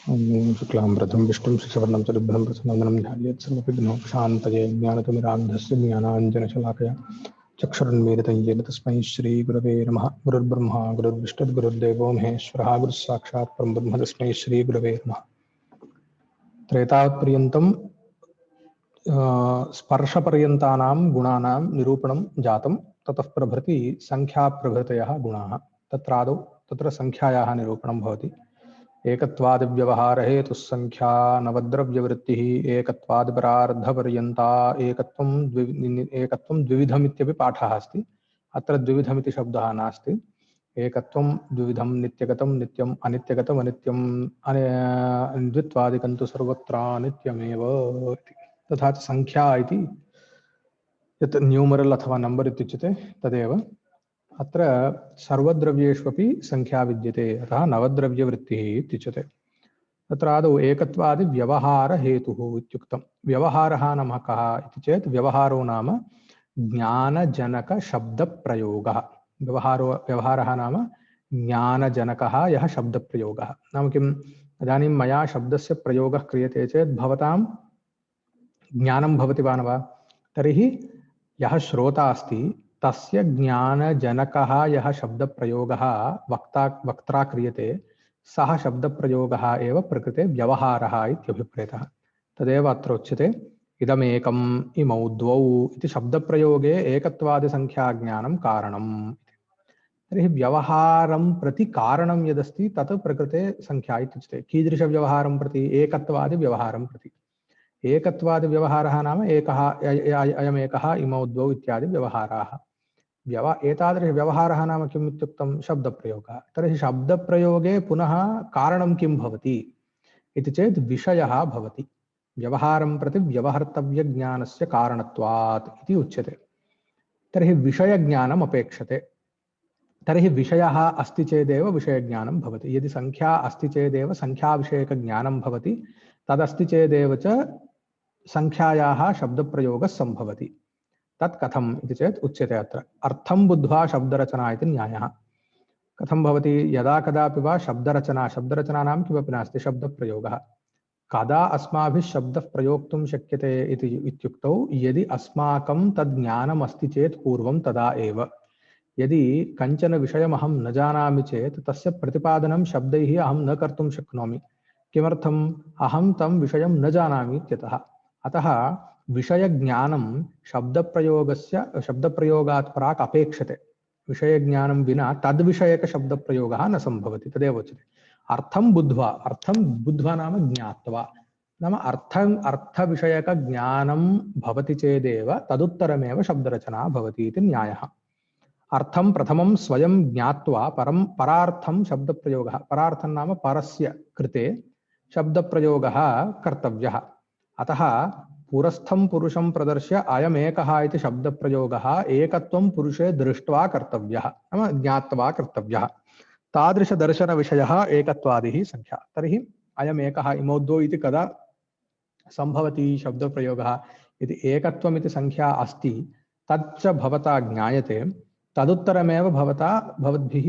ॐ शुक्लाम्बरधरं विष्णुं शशिवर्णं चतुर्भुजं प्रसन्नवदनं ध्यायेत् सर्वविघ्नोपशान्तये ज्ञानतिमिरान्धस्य ज्ञानाञ्जनशलाकया चक्षुरुन्मीलितं येन तस्मै श्रीगुरवे नमः। गुरुर्ब्रह्मा गुरुर्विष्णुः गुरुर्देवो महेश्वरः गुरुस्साक्षात् परं ब्रह्म तस्मै श्रीगुरवे नमः। त्रेतावत्पर्यन्तं स्पर्शपर्यन्तानां गुणानां निरूपणं जातं, ततः प्रभृति संख्याप्रभृतयः गुणाः। तत्र संख्यायाः निरूपणं भवति। एकत्वादिव्यवहारहेतुः संख्या नवद्रव्यवृत्तिः एकत्वादिपरार्धपर्यन्ता एकत्वं द्विविधमित्यपि पाठः अस्ति। अत्र द्विविधमिति शब्दः नास्ति। एकत्वं द्विविधं नित्यगतं नित्यम् अनित्यगतम् अनित्यं द्वित्वादिकं तु सर्वत्र नित्यमेव इति। तथा च संख्या इति यत् न्यूमरल् अथवा नम्बर् इत्युच्यते तदेव। अत्र सर्वद्रव्येष्वपि संख्या विद्यते, अतः नवद्रव्यवृत्तिः इत्युच्यते। तत्र आदौ एकत्वादिव्यवहारहेतुः इत्युक्तं। व्यवहारः नाम कः इति चेत् व्यवहारो नाम ज्ञानजनकशब्दप्रयोगः। व्यवहारः नाम ज्ञानजनकः यः शब्दप्रयोगः। नाम किम्? इदानीं मया शब्दस्य प्रयोगः क्रियते चेत् भवतां ज्ञानं भवति वा न वा? तर्हि यः श्रोता अस्ति तस्य ज्ञानजनकः यः शब्दप्रयोगः वक्त्रा क्रियते, सः शब्दप्रयोगः एव प्रकृते व्यवहारः इत्यभिप्रेतः। तदेव अत्र उच्यते इदमेकम् इमौ द्वौ इति शब्दप्रयोगे एकत्वादिसंख्याज्ञानं कारणम्। तर्हि व्यवहारं प्रति कारणं यदस्ति तत् प्रकृते संख्या इत्युच्यते। कीदृशव्यवहारं प्रति? एकत्वादिव्यवहारं प्रति। एकत्वादिव्यवहारः नाम एकः अयमेकः इमौ द्वौ इत्यादि व्यवहाराः। एतादृशव्यवहारः नाम किम् इत्युक्तं? शब्दप्रयोगः। तर्हि शब्दप्रयोगे पुनः कारणं किं भवति इति चेत् विषयः भवति। व्यवहारं प्रति व्यवहर्तव्यज्ञानस्य कारणत्वात् इति उच्यते। तर्हि विषयज्ञानम् अपेक्षते। तर्हि विषयः अस्ति चेदेव विषयज्ञानं भवति। यदि संख्या अस्ति चेदेव संख्याविषयकज्ञानं भवति, तदस्ति चेदेव च संख्यायाः शब्दप्रयोगः सम्भवति। तत् कथम् इति चेत् उच्यते अत्र अर्थं बुद्ध्वा शब्दरचना इति न्यायः। कथं भवति? यदा कदापि वा शब्दरचना नाम किमपि नास्ति, शब्दप्रयोगः। कदा अस्माभिः शब्दः प्रयोक्तुं शक्यते इति इत्युक्तौ यदि अस्माकं तद् ज्ञानम् अस्ति चेत् पूर्वं तदा एव। यदि कञ्चन विषयमहं न जानामि चेत् तस्य प्रतिपादनं शब्दैः अहं न कर्तुं शक्नोमि। किमर्थम्? अहं तं विषयं न जानामि इत्यतः। अतः विषयज्ञानं शब्दप्रयोगात् प्राक् अपेक्षते। विषयज्ञानं विना तद्विषयकशब्दप्रयोगः न सम्भवति। तदेव उच्यते अर्थं बुद्ध्वा नाम ज्ञात्वा। नाम अर्थविषयकज्ञानं भवति चेदेव तदुत्तरमेव शब्दरचना भवति इति न्यायः। अर्थं प्रथमं स्वयं ज्ञात्वा परार्थं शब्दप्रयोगः। परार्थं नाम परस्य कृते शब्दप्रयोगः कर्तव्यः। अतः पुरस्थं पुरुषं प्रदर्श्य अयमेकः इति शब्दप्रयोगः एकत्वं पुरुषे दृष्ट्वा कर्तव्यः, नाम ज्ञात्वा कर्तव्यः। तादृशदर्शनविषयः एकत्वादिः संख्या। तर्हि अयमेकः इमौ द्वौ इति कदा सम्भवति शब्दप्रयोगः? यदि एकत्वमिति संख्या अस्ति तच्च भवता ज्ञायते, तदुत्तरमेव भवद्भिः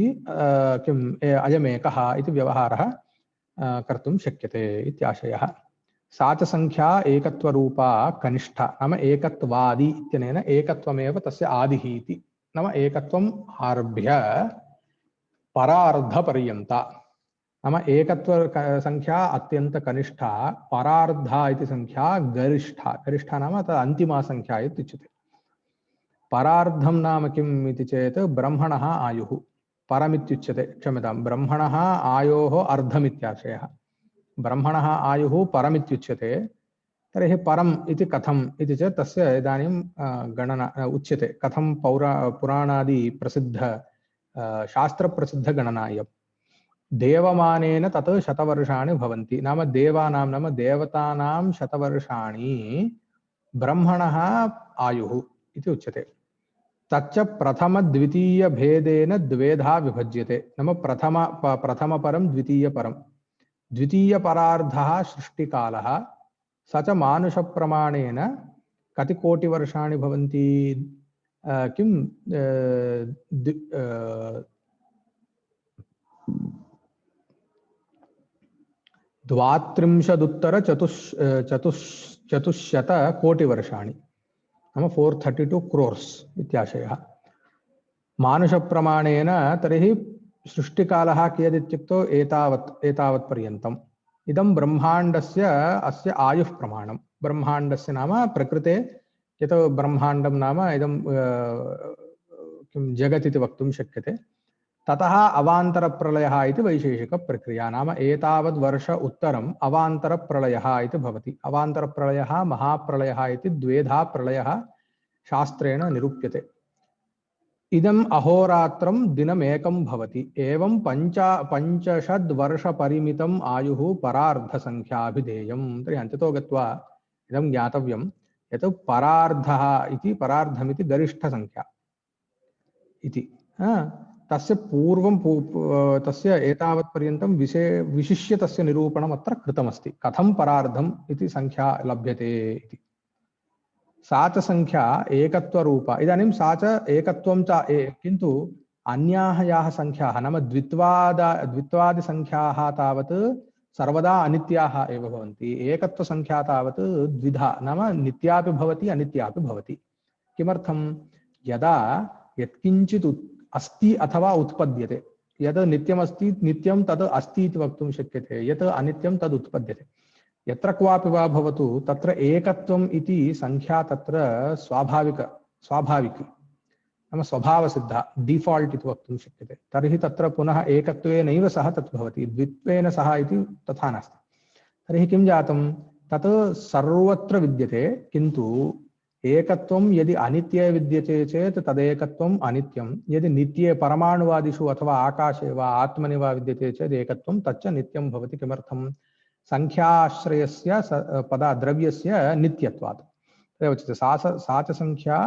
किम् अयमेकः इति व्यवहारः कर्तुं शक्यते इत्याशयः। सा च संख्या एकत्वरूपा कनिष्ठा, नाम एकत्वादि इत्यनेन एकत्वमेव तस्य आदिः इति। नाम एकत्वम् आरभ्य परार्धपर्यन्ता। नाम एकत्व संख्या अत्यंत कनिष्ठा, परार्धा इति संख्या गरिष्ठा। गरिष्ठा नाम तद् अन्तिमा संख्या इत्युच्यते। परार्धं नाम किम् इति चेत् ब्रह्मणः आयुः परमित्युच्यते। क्षम्यतां, ब्रह्मणः आयोः अर्धमित्याशयः। ब्रह्मणः आयुः परमित्युच्यते। तर्हि परम् इति कथम् इति चेत् तस्य इदानीं गणना उच्यते। कथं पुराणादि प्रसिद्ध शास्त्रप्रसिद्धगणना इयम्। देवमानेन तत् शतवर्षाणि भवन्ति। नाम देवानां नाम देवतानां शतवर्षाणि ब्रह्मणः आयुः इति उच्यते। तच्च प्रथमद्वितीयभेदेन द्वेधा विभज्यते। नाम प्रथमपरं द्वितीयपरं। द्वितीयपरार्धः सृष्टिकालः, स च मानुषप्रमाणेन कति कोटिवर्षाणि भवन्ति? किं द्वात्रिंशदुत्तर चतुश्शत कोटिवर्षाणि नाम 432 crores इत्याशयः। मानुषप्रमाणेन तर्हि सृष्टिकालः कियदित्युक्तौ एतावत् पर्यन्तम्। इदं ब्रह्माण्डस्य अस्य आयुः प्रमाणं। ब्रह्माण्डस्य नाम प्रकृते यत् ब्रह्माण्डं नाम इदं किं जगत् इति वक्तुं शक्यते। ततः अवान्तरप्रलयः इति वैशेषिकप्रक्रिया नाम एतावद् वर्ष उत्तरम् अवान्तरप्रलयः इति भवति। अवान्तरप्रलयः महाप्रलयः इति द्वेधा प्रलयः शास्त्रेण निरूप्यते। इदम् अहोरात्रं दिनमेकं भवति। एवं 5 वर्षपरिमितम् आयुः परार्धसङ्ख्याभिधेयम्। तर्हि अन्ततो गत्वा इदं ज्ञातव्यं यत् परार्धः इति परार्धमिति गरिष्ठसङ्ख्या इति। तस्य पूर्वं तस्य एतावत् पर्यन्तं विशिष्य तस्य निरूपणम् अत्र कृतमस्ति। कथं परार्धम् इति संख्या लभ्यते इति। सा च संख्या एकत्वरूपा। इदानीं सा च एकत्वं च किन्तु अन्याः याः संख्याः नाम द्वित्वादिसंख्याः तावत् सर्वदा अनित्याः एव भवन्ति। एकत्वसंख्या तावत् द्विधा नाम नित्यापि भवति अनित्यापि भवति। किमर्थं? यदा यत्किञ्चित् अस्ति अथवा उत्पद्यते। यत् नित्यमस्ति नित्यं तद् अस्ति इति वक्तुं शक्यते। यत् अनित्यं तद् उत्पद्यते। यत्र क्वापि वा भवतु तत्र एकत्वम् इति संख्या तत्र स्वाभाविकी नाम स्वभावसिद्धा डिफॉल्ट इति वक्तुं शक्यते। तर्हि तत्र पुनः एकत्वेनैव सह तत् भवति, द्वित्वेन सह इति तथा नास्ति। तर्हि किं जातं? तत् सर्वत्र विद्यते, किन्तु एकत्वं यदि अनित्ये विद्यते चेत् तदेकत्वम् अनित्यं। यदि नित्ये परमाणुवादिषु अथवा आकाशे वा आत्मनि वा विद्यते चेत् एकत्वं तच्च नित्यं भवति। किमर्थं? संख्याश्रयस्य द्रव्यस्य नित्यत्वात्। तदेव उच्यते सा च संख्या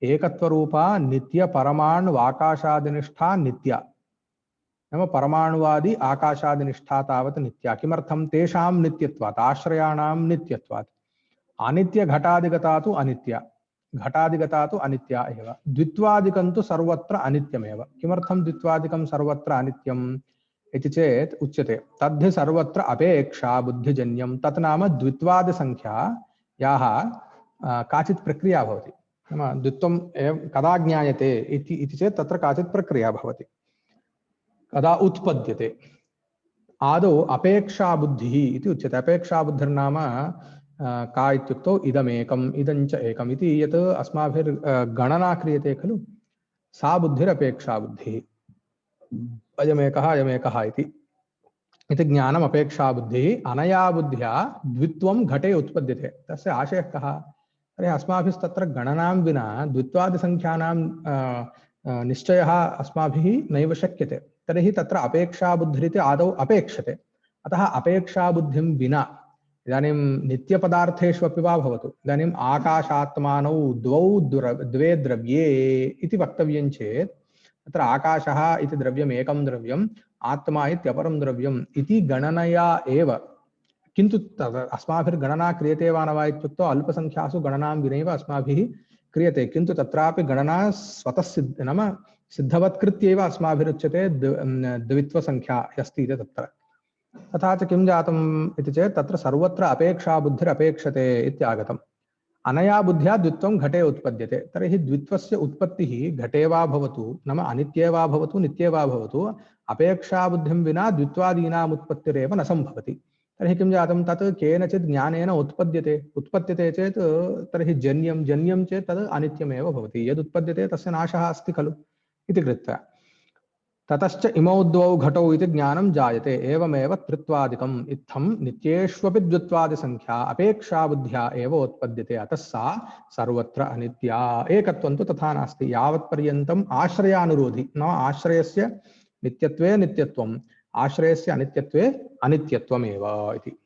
एकत्वरूपा नित्य परमाणुवाकाशादिनिष्ठा नित्या। नाम परमाणुवादि आकाशादिनिष्ठा तावत् नित्या। किमर्थं? तेषां नित्यत्वात्, आश्रयाणां नित्यत्वात्। अनित्य घटादिगता तु अनित्या, घटादिगता तु अनित्या एव। द्वित्वादिकं तु सर्वत्र अनित्यमेव। किमर्थं द्वित्वादिकं सर्वत्र अनित्यम् इति चेत् उच्यते तद्धि सर्वत्र अपेक्षा बुद्धिजन्यं। तत् नाम द्वित्वादिसंख्या याः काचित् प्रक्रिया भवति। नाम द्वित्वं कदा ज्ञायते इति चेत् तत्र काचित् प्रक्रिया भवति, कदा उत्पद्यते। आदौ अपेक्षा बुद्धिः इति उच्यते। अपेक्षा बुद्धिर्नाम का इत्युक्तौ इदमेकम् इदञ्च एकम् इति यत् अस्माभिर्गणना क्रियते खलु, सा बुद्धिरपेक्षा बुद्धिः। अयमेकः अयमेकः इति ज्ञानम् अपेक्षा बुद्धिः। अनया बुद्ध्या द्वित्वं घटे उत्पद्यते। तस्य आशयः कः? तर्हि अस्माभिस्तत्र गणनां विना द्वित्वादिसंख्यानां निश्चयः अस्माभिः नैव शक्यते। तर्हि तत्र अपेक्षा बुद्धिरिति आदौ अपेक्षते। अतः अपेक्षा बुद्धिं विना इदानीं नित्यपदार्थेष्वपि वा भवतु, इदानीम् आकाशात्मानौ द्वे द्रव्ये इति वक्तव्यं चेत् तत्र आकाशः इति द्रव्यम् एकं द्रव्यम्, आत्मा इत्यपरं द्रव्यम् इति गणनया एव। किन्तु अस्माभिर्गणना क्रियते वा न वा इत्युक्तौ अल्पसंख्यासु गणनां विनैव अस्माभिः क्रियते। किन्तु तत्रापि गणना स्वतः नाम सिद्धवत्कृत्यैव अस्माभिरुच्यते द्वित्वसंख्या अस्ति इति तत्र। तथा च किं जातम् इति चेत् तत्र सर्वत्र अपेक्षा बुद्धिरपेक्षते इत्यागतम्। अनया बुद्ध्या द्वित्वं घटे उत्पद्यते। तर्हि द्वित्वस्य उत्पत्तिः घटे वा भवतु नाम अनित्ये वा भवतु नित्ये वा भवतु, अपेक्षा बुद्धिं विना द्वित्वादीनाम् उत्पत्तिरेव न सम्भवति। तर्हि किं जातं? तत् केनचित् ज्ञानेन उत्पद्यते चेत् तर्हि जन्यं चेत् तद् अनित्यमेव भवति। यदुत्पद्यते तस्य नाशः अस्ति खलु इति कृत्वा ततश्च इमौ द्वौ घटौ इति ज्ञानं जायते। एवमेव त्रित्वादिकम् इत्थं नित्येष्वपि द्वित्वादिसंख्या अपेक्षा बुद्ध्या एव उत्पद्यते। अतः सा सर्वत्र अनित्या। एकत्वं तु तथा नास्ति। यावत्पर्यन्तम् आश्रयानुरोधि नाम आश्रयस्य नित्यत्वे नित्यत्वम्, आश्रयस्य अनित्यत्वे अनित्यत्वमेव इति।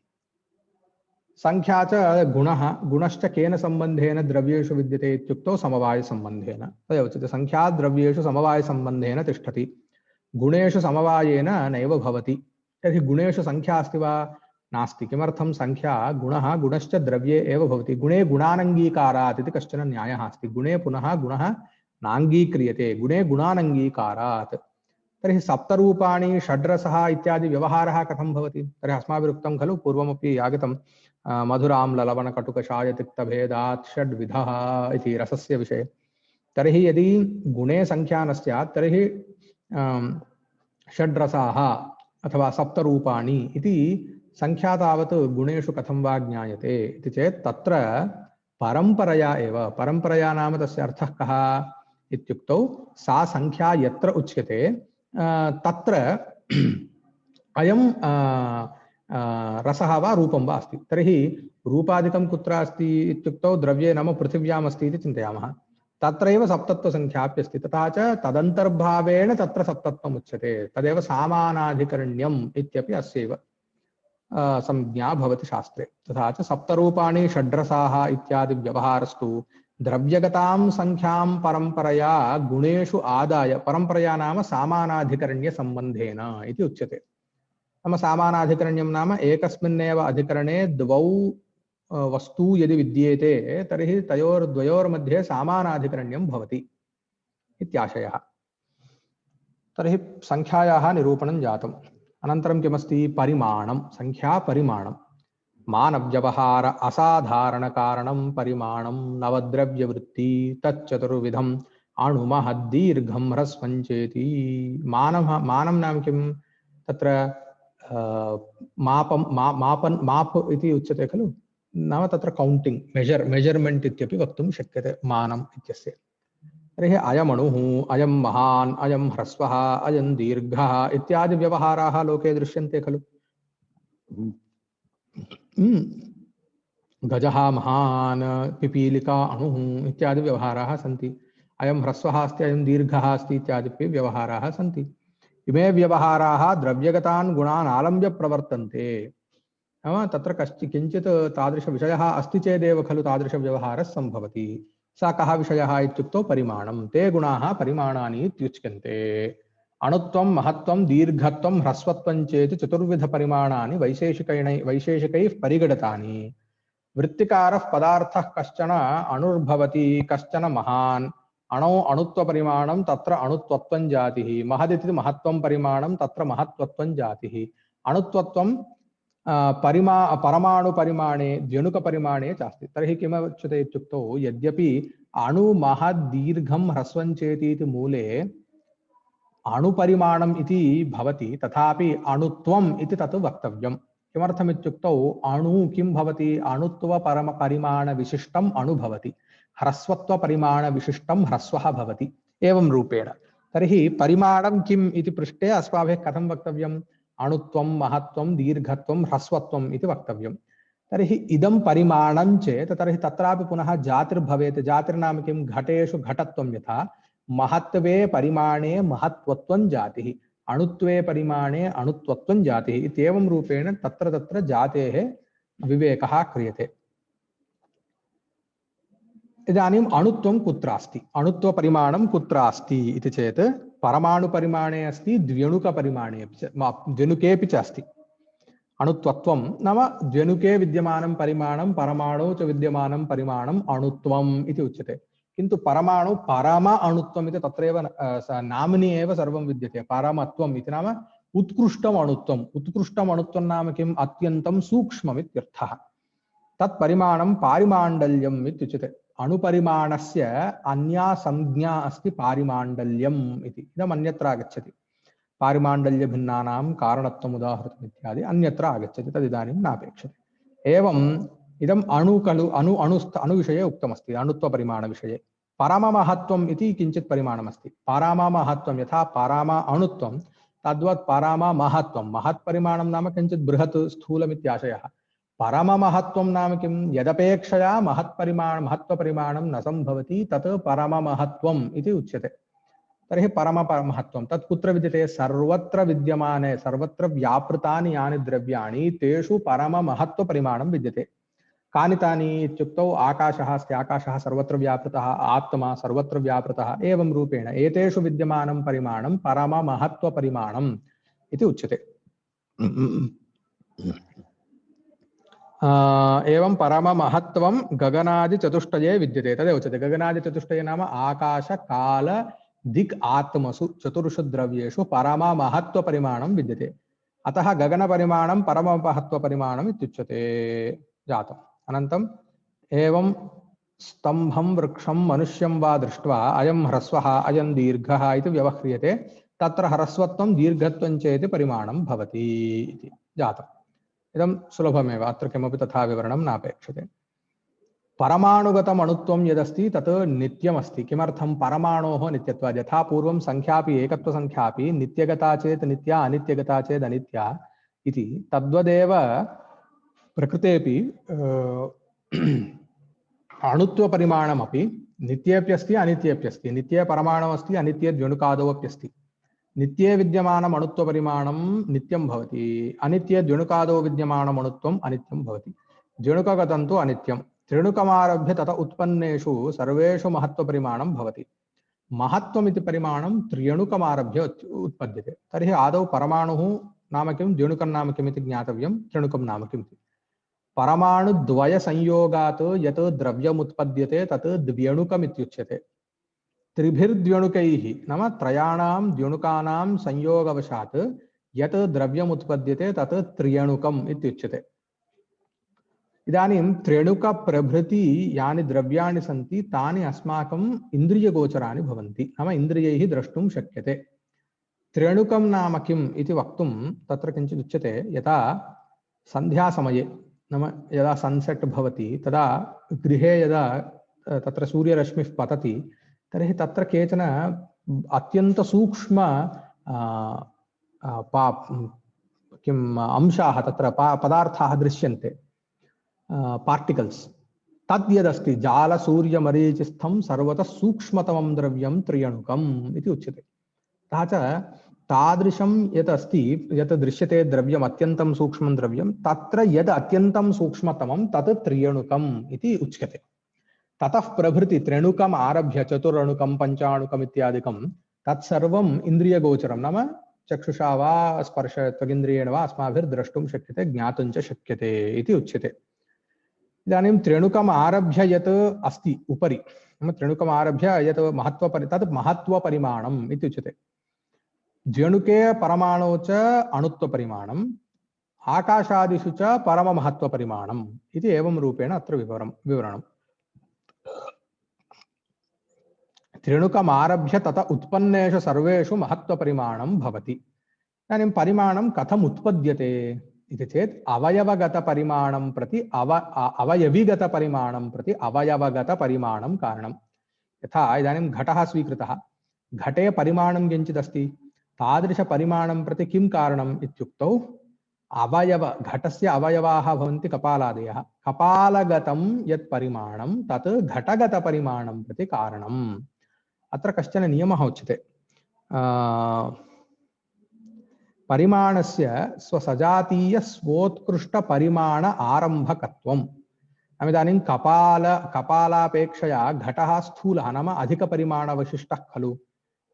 संख्या च गुणः। गुणश्च केन सम्बन्धेन द्रव्येषु विद्यते इत्युक्तौ समवायसम्बन्धेन। तदेव उच्यते संख्या द्रव्येषु समवायसम्बन्धेन तिष्ठति, गुणेषु समवायेन नैव भवति। तर्हि गुणेषु संख्या अस्ति वा? नास्ति। किमर्थं? संख्या गुणः गुणश्च द्रव्ये एव भवति। गुणे गुणानङ्गीकारात् इति कश्चन न्यायः अस्ति। गुणे पुनः गुणः नाङ्गीक्रियते, गुणे गुणानङ्गीकारात्। तर्हि सप्तरूपाणि षड्रसः इत्यादि व्यवहारः कथं भवति? तर्हि अस्माभिः उक्तं खलु पूर्वमपि आगतं मधुराम्ललवणकटुकषायतिक्तभेदात् षड्विधः इति रसस्य विषये। तर्हि यदि गुणे संख्या न स्यात् तर्हि षड्रसाः अथवा सप्तरूपाणि इति संख्या तावत् गुणेषु कथं वा ज्ञायते इति चेत् तत्र परम्परया एव, परम्परया नाम तस्य अर्थः कः इत्युक्तौ सा संख्या यत्र उच्यते तत्र अयं रसः वा रूपं वा अस्ति। तर्हि रूपादिकं कुत्र अस्ति इत्युक्तौ द्रव्ये नाम पृथिव्याम् अस्ति इति चिन्तयामः। तत्रैव सप्तत्वसंख्याप्यस्ति, तथा च तदन्तर्भावेण तत्र सप्तत्वम् उच्यते। तदेव सामानाधिकरण्यम् इत्यपि अस्यैव संज्ञा भवति शास्त्रे। तथा च सप्तरूपाणि षड्रसाः इत्यादि व्यवहारस्तु द्रव्यगतां संख्यां परम्परया गुणेषु आदाय, परम्परया नाम सामानाधिकरण्यसम्बन्धेन इति उच्यते। नाम सामानाधिकरण्यं नाम एकस्मिन्नेव अधिकरणे द्वौ वस्तु यदि विद्येते तर्हि तयोर्द्वयोर्मध्ये सामानाधिकरण्यं भवति इत्याशयः। तर्हि संख्यायाः निरूपणं जातम्। अनन्तरं किमस्ति? परिमाणं, संख्या परिमाणं। मानव्यवहार असाधारणकारणं परिमाणं नवद्रव्यवृत्ति तच्चतुर्विधम् अणुमहद्दीर्घं ह्रस्वञ्चेति। मानं नाम किं? तत्र माप इति उच्यते खलु, नाम तत्र कौण्टिङ्ग्, मेजर्मेण्ट् इत्यपि वक्तुं शक्यते मानम् इत्यस्य। तर्हि अयमणुः, अयं महान्, अयं ह्रस्वः, अयं दीर्घः इत्यादि व्यवहाराः लोके दृश्यन्ते खलु। गजः महान्, पिपीलिका अणुः इत्यादि व्यवहाराः सन्ति। अयं ह्रस्वः अस्ति, अयं दीर्घः अस्ति इत्यादि व्यवहाराः सन्ति। इमे व्यवहाराः द्रव्यगतान् गुणान् आलम्ब्य प्रवर्तन्ते। नाम तत्र किञ्चित् तादृशविषयः अस्ति चेदेव खलु तादृशव्यवहारः सम्भवति। सा कः विषयः इत्युक्तौ परिमाणं। ते गुणाः परिमाणानि इत्युच्यन्ते। अणुत्वं, महत्त्वं, दीर्घत्वं, ह्रस्वत्वं चेति चतुर्विधपरिमाणानि वैशेषिकैः परिगणितानि। वृत्तिकारः पदार्थः कश्चन अणुर्भवति, कश्चन महान्। अणौ अणुत्वपरिमाणं तत्र अणुत्वत्वं जातिः, महदिति महत्त्वं परिमाणं तत्र महत्त्वत्वं जातिः। अणुत्वत्वं परमाणुपरिमाणे द्व्यणुकपरिमाणे चास्ति। तर्हि किमुच्यते इत्युक्तौ यद्यपि अणुमहद्दीर्घं ह्रस्वं चेति इति मूले अणुपरिमाणम् इति भवति, तथापि अणुत्वम् इति तत् वक्तव्यम्। किमर्थम् इत्युक्तौ अणु किं भवति? अणुत्वपरमपरिमाणविशिष्टम् अणु भवति, ह्रस्वत्वपरिमाणविशिष्टं ह्रस्वः भवति। एवं रूपेण तर्हि परिमाणं किम् इति पृष्टे अस्माभिः कथं वक्तव्यम्? अणुत्वं, महत्त्वं, दीर्घत्वं, ह्रस्वत्वम् इति वक्तव्यम्। तर्हि इदं परिमाणं चेत् तर्हि तत्रापि पुनः जातिर्भवेत्। जातिर्नाम किं? घटेषु घटत्वं यथा महत्त्वे परिमाणे महत्त्वत्वं जातिः, अणुत्वे परिमाणे अणुत्वत्वं जातिः इत्येवं रूपेण तत्र तत्र जातेः विवेकः क्रियते। इदानीम् अणुत्वं कुत्र अस्ति, अणुत्वपरिमाणं कुत्र अस्ति इति चेत् परमाणुपरिमाणे अस्ति, द्व्यणुकपरिमाणे द्व्यणुकेऽपि च अस्ति। अणुत्वत्वं नाम द्व्यणुके विद्यमानं परिमाणं, परमाणु च विद्यमानं परिमाणम् अणुत्वम् इति उच्यते। किन्तु परमाणु परम अणुत्वम् इति तत्रैव नाम्नि एव सर्वं विद्यते। परमत्वम् इति नाम उत्कृष्टम् अणुत्वम्। उत्कृष्टम् अणुत्वं नाम किम्? अत्यन्तं सूक्ष्मम् इत्यर्थः। तत्परिमाणं पारिमाण्डल्यम् इत्युच्यते। अणुपरिमाणस्य अन्या संज्ञा अस्ति पारिमाण्डल्यम् इति। इदम् अन्यत्र आगच्छति। पारिमाण्डल्यभिन्नानां कारणत्वम् उदाहृतम् इत्यादि अन्यत्र आगच्छति, तदिदानीं नापेक्षते। एवम् इदम् अणु खलु, अणुविषये उक्तमस्ति। अणुत्वपरिमाणविषये परममहत्त्वम् इति किञ्चित् परिमाणमस्ति। परममहत्त्वं यथा परम अणुत्वं तद्वत् परममहत्त्वं। महत्परिमाणं नाम किञ्चित् बृहत् स्थूलमित्याशयः। परममहत्त्वं नाम किं? यदपेक्षया महत्त्वपरिमाणं न सम्भवति तत् परममहत्त्वम् इति उच्यते। तर्हि परममहत्त्वं तत् कुत्र विद्यते? सर्वत्र विद्यमाने, सर्वत्र व्यापृतानि यानि द्रव्याणि तेषु परममहत्त्वपरिमाणं विद्यते। कानि तानि इत्युक्तौ आकाशः अस्ति, आकाशः सर्वत्र व्यापृतः, आत्मा सर्वत्र व्यापृतः। एवं रूपेण एतेषु विद्यमानं परिमाणं परममहत्त्वपरिमाणम् इति उच्यते। एवं परममहत्त्वं गगनादिचतुष्टये विद्यते। तदेव उच्यते। गगनादिचतुष्टये नाम आकाश, काल, दिक् आत्मसु चतुर्षु द्रव्येषु परमा महत्व परिमाणं विद्यते अतः गगन परिमाणं परम महत्व परिमाणम् इत्युच्यते जातम्। अनन्तरम् एवं स्तंभं वृक्षं मनुष्यं वा दृष्ट्वा अयं ह्रस्वः अयं दीर्घः इति व्यवह्रियते तत्र ह्रस्वत्वं दीर्घत्वं चेति परिमाणं भवति इति जातम्। इदं सुलभमेव, अत्र किमपि तथा विवरणं नापेक्षते। परमाणुगतम् अणुत्वं यदस्ति तत् नित्यमस्ति। किमर्थं? परमाणोः नित्यत्वात्। यथा पूर्वं संख्यापि एकत्वसंख्यापि नित्यगता चेत् नित्या अनित्यगता चेत् अनित्या इति तद्वदेव प्रकृतेपि अणुत्वपरिमाणमपि नित्येप्यस्ति अनित्येप्यस्ति। नित्ये परमाणुमस्ति, अनित्ये द्व्यणुकादोऽप्यस्ति। नित्ये विद्यमानम् अणुत्वपरिमाणं नित्यं भवति, अनित्ये द्व्यणुकादो विद्यमानम् अणुत्वम् अनित्यं भवति। द्व्यणुकगतं तु अनित्यं। त्रिणुकमारभ्य तत उत्पन्नेषु सर्वेषु महत्वपरिमाणं भवति। महत्वमिति परिमाणं त्र्यणुकमारभ्य उत्पद्यते। तर्हि आदौ परमाणुः नाम किं, द्व्यणुकं नाम किम् इति ज्ञातव्यं, त्रिणुकं नाम किम् इति। परमाणुद्वय संयोगात् यत् द्रव्यमुत्पद्यते तत् द्व्यणुकम् इत्युच्यते। त्रिभिर्द्व्यणुकैः नाम त्रयाणां द्व्यणुकानां संयोगवशात् यत् द्रव्यमुत्पद्यते तत् त्र्यणुकम् इत्युच्यते। इदानीं त्र्यणुकप्रभृति यानि द्रव्याणि सन्ति तानि अस्माकम् इन्द्रियगोचराणि भवन्ति, नाम इन्द्रियैः द्रष्टुं शक्यते। त्र्यणुकं नाम किम् इति वक्तुं तत्र किञ्चित् उच्यते। यथा सन्ध्यासमये नाम यदा सन्सेट् भवति तदा गृहे यदा तत्र सूर्यरश्मिः पतति तर्हि तत्र केचन अत्यन्तसूक्ष्म किम् अंशाः तत्र पदार्थाः दृश्यन्ते, पार्टिकल्स्। तद् यदस्ति जालसूर्यमरीचिस्थं सर्वतः सूक्ष्मतमं द्रव्यं त्र्यणुकम् इति उच्यते। तथा च तादृशं यत् अस्ति, यत् दृश्यते द्रव्यम् अत्यन्तं सूक्ष्मं द्रव्यं, तत्र यद् अत्यन्तं सूक्ष्मतमं तत् त्र्यणुकम् इति उच्यते। ततः प्रभृति त्र्यणुकम् आरभ्य चतुरणुकं पञ्चाणुकम् इत्यादिकं तत्सर्वम् इन्द्रियगोचरं, नाम चक्षुषा वा स्पर्श त्वगिन्द्रियेण वा अस्माभिर्द्रष्टुं शक्यते, ज्ञातुं च शक्यते इति उच्यते। इदानीं त्र्यणुकम् आरभ्य यत् अस्ति उपरि, नाम त्र्यणुकम् आरभ्य यत् तत् महत्वपरिमाणम् इति उच्यते। द्व्यणुके परमाणौ च अणुत्वपरिमाणम्, आकाशादिषु च परममहत्वपरिमाणम् इति एवं रूपेण अत्र विवरणम्। त्रिणुकमारभ्य तत उत्पन्नेषु सर्वेषु महत्वपरिमाणं भवति। इदानीं परिमाणं कथम् उत्पद्यते इति चेत् अवयवगतपरिमाणं प्रति अवयविगतपरिमाणं प्रति अवयवगतपरिमाणं कारणं। यथा इदानीं घटः स्वीकृतः, घटे परिमाणं किञ्चिदस्ति, तादृशपरिमाणं प्रति किं कारणम् इत्युक्तौ घटस्य अवयवाः भवन्ति कपालादयः, कपालगतं यत् परिमाणं तत् घटगतपरिमाणं प्रति कारणम्। अत्र कश्चन नियमः उच्यते। परिमाणस्य स्वसजातीय स्वोत्कृष्टपरिमाण आरम्भकत्वम्। इदानीं कपालापेक्षया घटः स्थूलः नाम अधिकपरिमाणविशिष्टः खलु।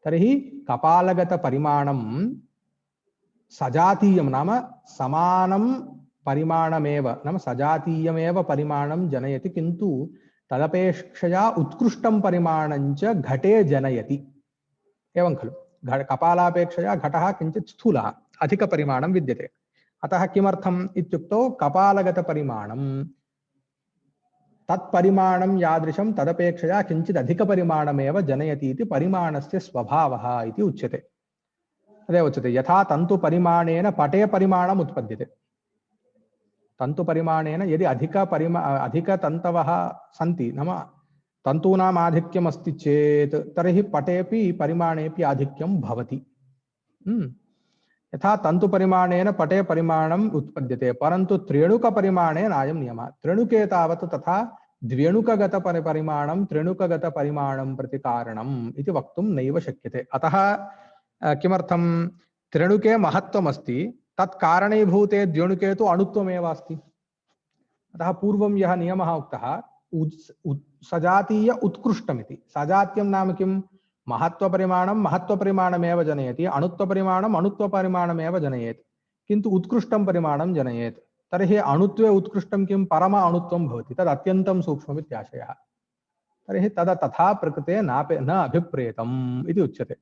तर्हि कपालगतपरिमाणं सजातीयं नाम समानं परिमाणमेव, नाम सजातीयमेव परिमाणं जनयति, किन्तु तदपेक्षया उत्कृष्टं परिमाणञ्च घटे जनयति। एवं खलु, कपालापेक्षया घटः किञ्चित् स्थूलः, अधिकपरिमाणं विद्यते। अतः किमर्थम् इत्युक्तौ कपालगतपरिमाणं तत्परिमाणं यादृशं तदपेक्षया किञ्चित् अधिकपरिमाणमेव जनयति इति परिमाणस्य स्वभावः इति उच्यते। तदेव उच्यते। यथा तन्तुपरिमाणेन पटे परिमाणम् उत्पद्यते। तन्तुपरिमाणेन यदि अधिकतन्तवः सन्ति, नाम तन्तूनाम् आधिक्यम् अस्ति चेत् तर्हि पटेपि परिमाणेपि आधिक्यं भवति। यथा तन्तुपरिमाणेन पटे परिमाणम् उत्पद्यते, परन्तु त्र्यणुकपरिमाणेन अयं नियमः। त्र्यणुके तावत् तथा द्व्यणुकगतपरिमाणं त्र्यणुकगतपरिमाणं प्रति कारणम् इति वक्तुं नैव शक्यते। अतः किमर्थं त्र्यणुके महत्त्वमस्ति, तत्कारणीभूते द्व्यणुके तु अणुत्वमेव अस्ति। अतः पूर्वं यः नियमः उक्तः सजातीय उत्कृष्टमिति। सजात्यं नाम किं? महत्त्वपरिमाणं महत्त्वपरिमाणमेव जनयति, अणुत्वपरिमाणम् अणुत्वपरिमाणमेव जनयेत्, किन्तु उत्कृष्टं परिमाणं जनयेत्। तर्हि अणुत्वे उत्कृष्टं किं? परम अणुत्वं भवति, तद् अत्यन्तं सूक्ष्ममित्याशयः। तर्हि तदा तथा प्रकृते न अभिप्रेतम् इति उच्यते।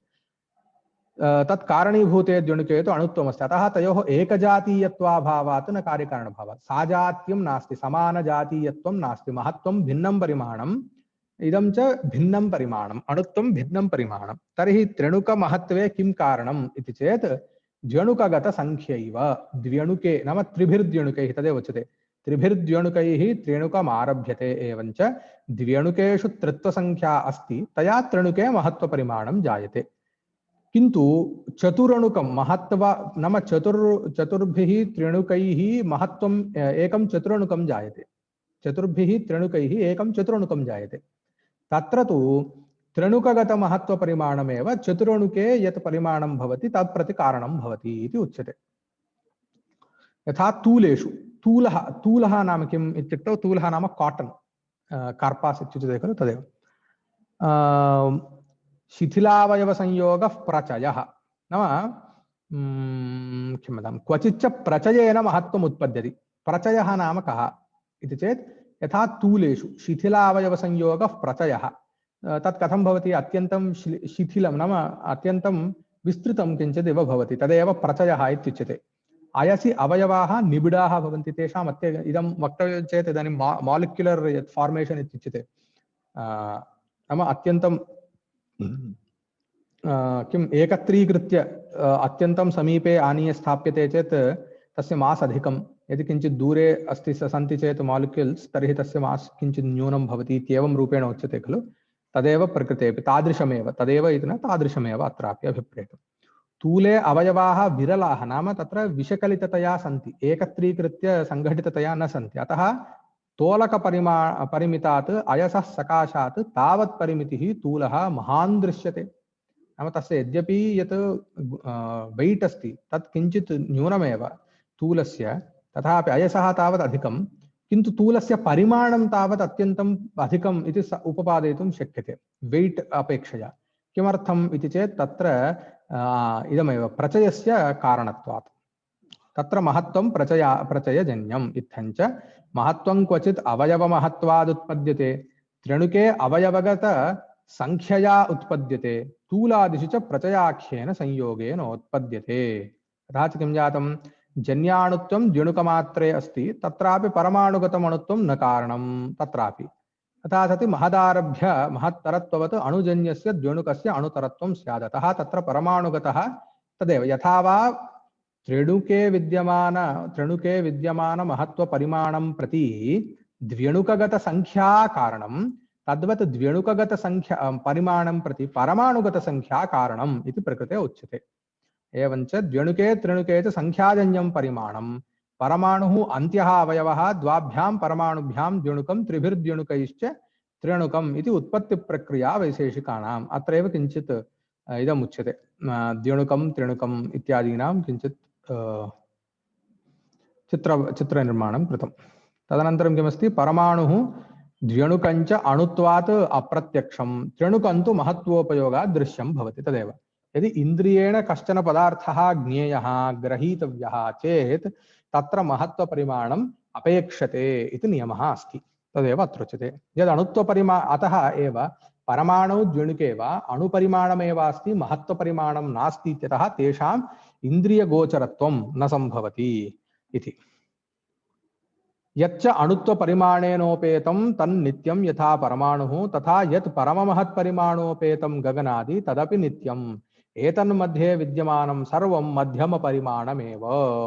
तत् कारणीभूते द्व्यणुके तु अणुत्वमस्ति, अतः तयोः एकजातीयत्वाभावात् न कार्यकारणभावात्। साजात्यं नास्ति, समानजातीयत्वं नास्ति, महत्त्वं भिन्नं परिमाणम्, इदं च भिन्नं परिमाणम्, अणुत्वं भिन्नं परिमाणम्। तर्हि त्र्यणुकमहत्त्वे किं कारणम् इति चेत् द्व्यणुकगतसङ्ख्यैव। द्व्यणुके नाम त्रिभिर्द्व्यणुकैः, तदेव उच्यते त्रिभिर्द्व्यणुकैः त्र्यणुकम् आरभ्यते, एवञ्च द्व्यणुकेषु त्रित्वसङ्ख्या अस्ति, तया त्र्यणुके महत्त्वपरिमाणं जायते। किन्तु चतुरणुकं महत्व नाम चतुर्भिः त्रिणुकैः महत्त्वम् एकं चतुरणुकं जायते, चतुर्भिः त्रिणुकैः एकं चतुरणुकं जायते। तत्र तु त्रिणुकगतमहत्त्वपरिमाणमेव चतुरणुके यत् परिमाणं भवति तत् प्रति कारणं भवति इति उच्यते। यथा तूलेषु तूलः नाम किम् इत्युक्तौ, तूलः नाम काटन्, कार्पास् इत्युच्यते खलु, तदेव। शिथिलावयवसंयोगः प्रचयः नाम किं वदामि, क्वचिच्च प्रचयेन महत्त्वम् उत्पद्यति। प्रचयः नाम कः इति चेत्, यथा तूलेषु शिथिलावयवसंयोगः प्रचयः, तत् कथं भवति, अत्यन्तं शिथिलं नाम अत्यन्तं विस्तृतं किञ्चिदिव भवति, तदेव प्रचयः इत्युच्यते। अयसि अवयवाः निबिडाः भवन्ति, तेषाम् इदं वक्तव्यं चेत् इदानीं मालिक्युलर् यत् फार्मेशन् इत्युच्यते, नाम अत्यन्तं किम् एकत्रीकृत्य अत्यन्तं समीपे आनीय स्थाप्यते चेत् तस्य मास् अधिकं, यदि किञ्चित् दूरे अस्ति सन्ति चेत् मालिक्यूल्स्, तर्हि तस्य मास् किञ्चित् न्यूनं भवति इत्येवं रूपेण उच्यते खलु। तदेव प्रकृतेपि तादृशमेव, तदेव इति न, तादृशमेव अत्रापि अभिप्रेतम्। तूले अवयवाः विरलाः, नाम तत्र विषकलिततया सन्ति, एकत्रीकृत्य सङ्घटिततया न सन्ति, अतः तोलकपरिमितात् अयसः सकाशात् तावत् परिमितिः तूलः महान् दृश्यते। नाम तस्य यद्यपि यत् वेट् अस्ति तत् किञ्चित् न्यूनमेव तूलस्य, तथापि अयसः तावत् अधिकं, किन्तु तूलस्य परिमाणं तावत् अत्यन्तम् अधिकम् इति उपपादयितुं शक्यते वेट् अपेक्षया। किमर्थम् इति चेत् तत्र इदमेव प्रचयस्य कारणत्वात्। तत्र महत्त्वं प्रचयजन्यम् इत्थञ्च महत्त्वं क्वचित् अवयवमहत्त्वादुत्पद्यते, त्र्यणुके अवयवगत संख्यया उत्पद्यते, तूलादिषु च प्रचयाख्येन संयोगेन उत्पद्यते। तथा च किं जातं, जन्याणुत्वं द्व्यणुकमात्रे अस्ति, तत्रापि परमाणुगतमणुत्वं न कारणं तत्रापि। तथा सति महदारभ्य महत्तरत्ववत् अणुजन्यस्य द्व्यणुकस्य अणुतरत्वं स्यादतः तत्र परमाणुगतः तदेव। यथा वा त्रिणुके विद्यमान महत्त्वपरिमाणं प्रति द्व्यणुकगतसंख्या कारणं, तद्वत् द्व्यणुकगतसंख्या परिमाणं प्रति परमाणुगतसंख्या कारणम् इति प्रकृते उच्यते। एवञ्च द्व्यणुके त्रिणुके च संख्याजन्यं परिमाणं, परमाणुः अन्त्यः अवयवः, द्वाभ्यां परमाणुभ्यां द्व्यणुकं, त्रिभिर्द्व्यणुकैश्च त्र्यणुकम् इति उत्पत्तिप्रक्रिया वैशेषिकाणाम्। अत्रैव किञ्चित् इदम् उच्यते, द्व्यणुकं त्रिणुकम् इत्यादीनां किञ्चित् चित्रनिर्माणं कृतं। तदनन्तरं किमस्ति, परमाणुः द्व्यणुकञ्च अणुत्वात् अप्रत्यक्षं, त्र्यणुकन्तु महत्त्वोपयोगात् दृश्यं भवति। तदेव यदि इन्द्रियेण कश्चन पदार्थः ज्ञेयः ग्रहीतव्यः चेत् तत्र महत्त्वपरिमाणम् अपेक्षते इति नियमः अस्ति, तदेव अत्र उच्यते। यद् अतः एव परमाणु द्व्यणुके वा अणुपरिमाणमेव अस्ति, महत्त्वपरिमाणं नास्ति इत्यतः तेषाम् इन्द्रियगोचरत्वं न सम्भवति इति। यच्च अणुत्वपरिमाणेनोपेतं तन्नित्यं यथा परमाणुः, तथा यत् परममहत्परिमाणोपेतं गगनादि तदपि नित्यम्। एतन्मध्ये विद्यमानं सर्वं मध्यमपरिमाणमेव,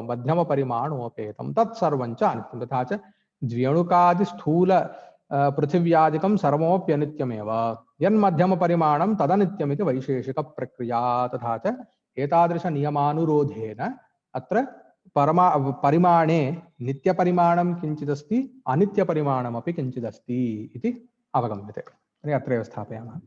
मध्यमपरिमाणोपेतं तत्सर्वं च अनित्यं। तथा च द्व्यणुकादि स्थूल पृथिव्यादिकं सर्वमप्यनित्यमेव, यन्मध्यमपरिमाणं तदनित्यमिति वैशेषिकप्रक्रिया। तथा च एतादृशनियमानुरोधेन अत्र परिमाणे नित्यपरिमाणं किञ्चिदस्ति, अनित्यपरिमाणमपि किञ्चिदस्ति इति अवगम्यते। तर्हि अत्रैव स्थापयामः।